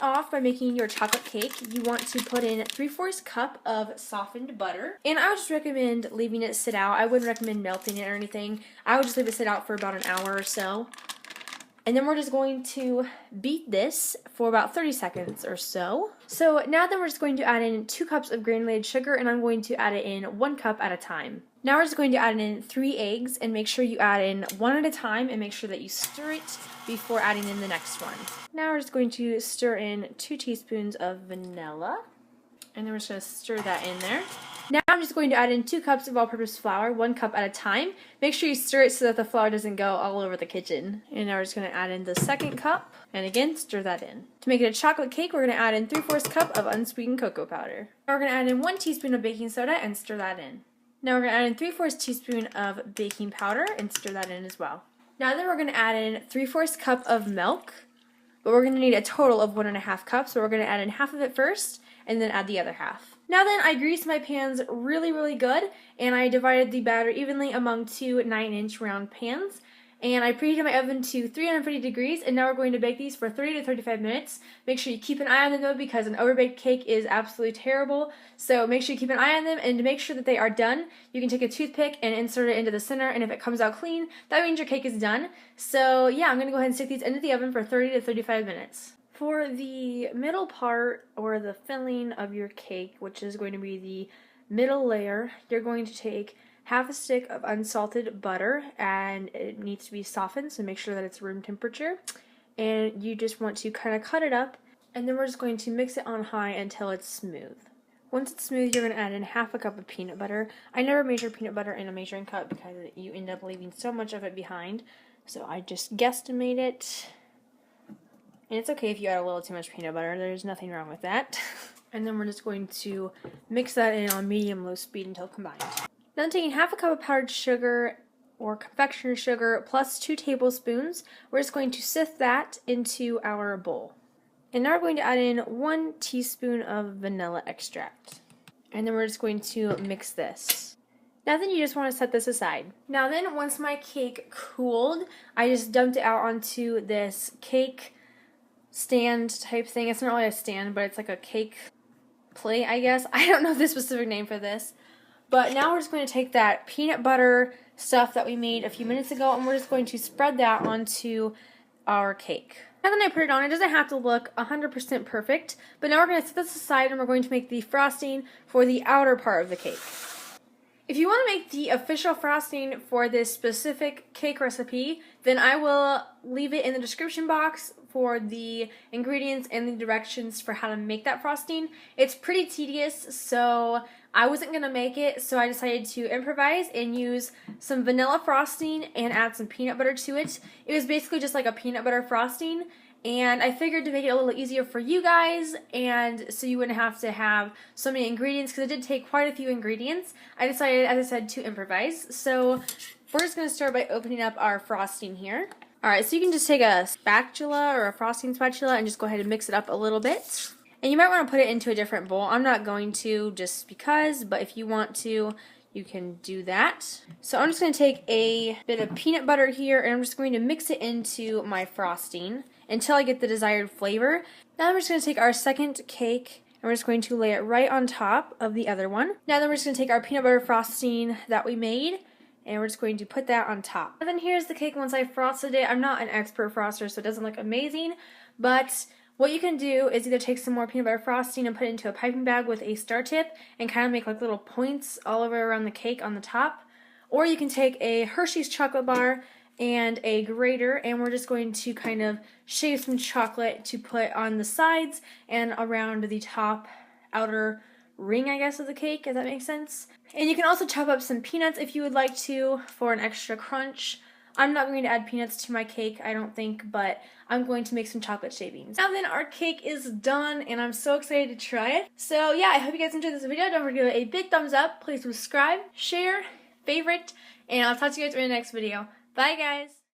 off by making your chocolate cake, you want to put in 3/4 cup of softened butter. And I would just recommend leaving it sit out. I wouldn't recommend melting it or anything. I would just leave it sit out for about an hour or so. And then we're just going to beat this for about 30 seconds or so. So now then we're just going to add in 2 cups of granulated sugar, and I'm going to add it in 1 cup at a time. Now we're just going to add in 3 eggs, and make sure you add in 1 at a time and make sure that you stir it before adding in the next one. Now we're just going to stir in 2 teaspoons of vanilla, and then we're just going to stir that in there. Now I'm just going to add in 2 cups of all-purpose flour, 1 cup at a time. Make sure you stir it so that the flour doesn't go all over the kitchen. And now we're just going to add in the 2nd cup, and again, stir that in. To make it a chocolate cake, we're going to add in 3/4 cup of unsweetened cocoa powder. Now we're going to add in 1 teaspoon of baking soda and stir that in. Now we're going to add in 3/4 teaspoon of baking powder and stir that in as well. Now then we're going to add in 3/4 cup of milk, but we're going to need a total of 1.5 cups, so we're going to add in half of it first and then add the other half. Now then, I greased my pans really good, and I divided the batter evenly among 2 9-inch round pans. And I preheated my oven to 350 degrees, and now we're going to bake these for 30 to 35 minutes. Make sure you keep an eye on them though, because an overbaked cake is absolutely terrible. So make sure you keep an eye on them, and to make sure that they are done, you can take a toothpick and insert it into the center, and if it comes out clean, that means your cake is done. So yeah, I'm going to go ahead and stick these into the oven for 30 to 35 minutes. For the middle part, or the filling of your cake, which is going to be the middle layer, you're going to take half a stick of unsalted butter, and it needs to be softened, so make sure that it's room temperature. And you just want to kind of cut it up, and then we're just going to mix it on high until it's smooth. Once it's smooth, you're going to add in half a cup of peanut butter. I never measure peanut butter in a measuring cup because you end up leaving so much of it behind, so I just guesstimate it. And it's okay if you add a little too much peanut butter, there's nothing wrong with that. And then we're just going to mix that in on medium-low speed until combined. Then taking half a cup of powdered sugar or confectioner's sugar plus 2 tablespoons, we're just going to sift that into our bowl. And now we're going to add in 1 teaspoon of vanilla extract. And then we're just going to mix this. Now then you just want to set this aside. Now then, once my cake cooled, I just dumped it out onto this cake stand type thing. It's not really a stand, but it's like a cake plate, I guess. I don't know the specific name for this. But now we're just going to take that peanut butter stuff that we made a few minutes ago, and we're just going to spread that onto our cake. Now that I put it on, it doesn't have to look 100% perfect, but now we're going to set this aside and we're going to make the frosting for the outer part of the cake. If you want to make the official frosting for this specific cake recipe, then I will leave it in the description box for the ingredients and the directions for how to make that frosting. It's pretty tedious, so I wasn't going to make it, so I decided to improvise and use some vanilla frosting and add some peanut butter to it. It was basically just like a peanut butter frosting, and I figured to make it a little easier for you guys, and so you wouldn't have to have so many ingredients, because it did take quite a few ingredients. I decided, as I said, to improvise. So we're just going to start by opening up our frosting here. Alright, so you can just take a spatula or a frosting spatula and just go ahead and mix it up a little bit. And you might want to put it into a different bowl. I'm not going to just because, but if you want to, you can do that. So I'm just going to take a bit of peanut butter here, and I'm just going to mix it into my frosting until I get the desired flavor. Now we're just going to take our second cake, and we're just going to lay it right on top of the other one. Now then we're just going to take our peanut butter frosting that we made, and we're just going to put that on top. And then here's the cake once I frosted it. I'm not an expert froster, so it doesn't look amazing, but what you can do is either take some more peanut butter frosting and put it into a piping bag with a star tip and kind of make like little points all over around the cake on the top, or you can take a Hershey's chocolate bar and a grater, and we're just going to kind of shave some chocolate to put on the sides and around the top outer ring, I guess, of the cake, if that makes sense. And you can also chop up some peanuts if you would like to for an extra crunch. I'm not going to add peanuts to my cake, I don't think, but I'm going to make some chocolate shavings. Now then, our cake is done, and I'm so excited to try it. So yeah, I hope you guys enjoyed this video. Don't forget to give it a big thumbs up. Please subscribe, share, favorite, and I'll talk to you guys in the next video. Bye, guys!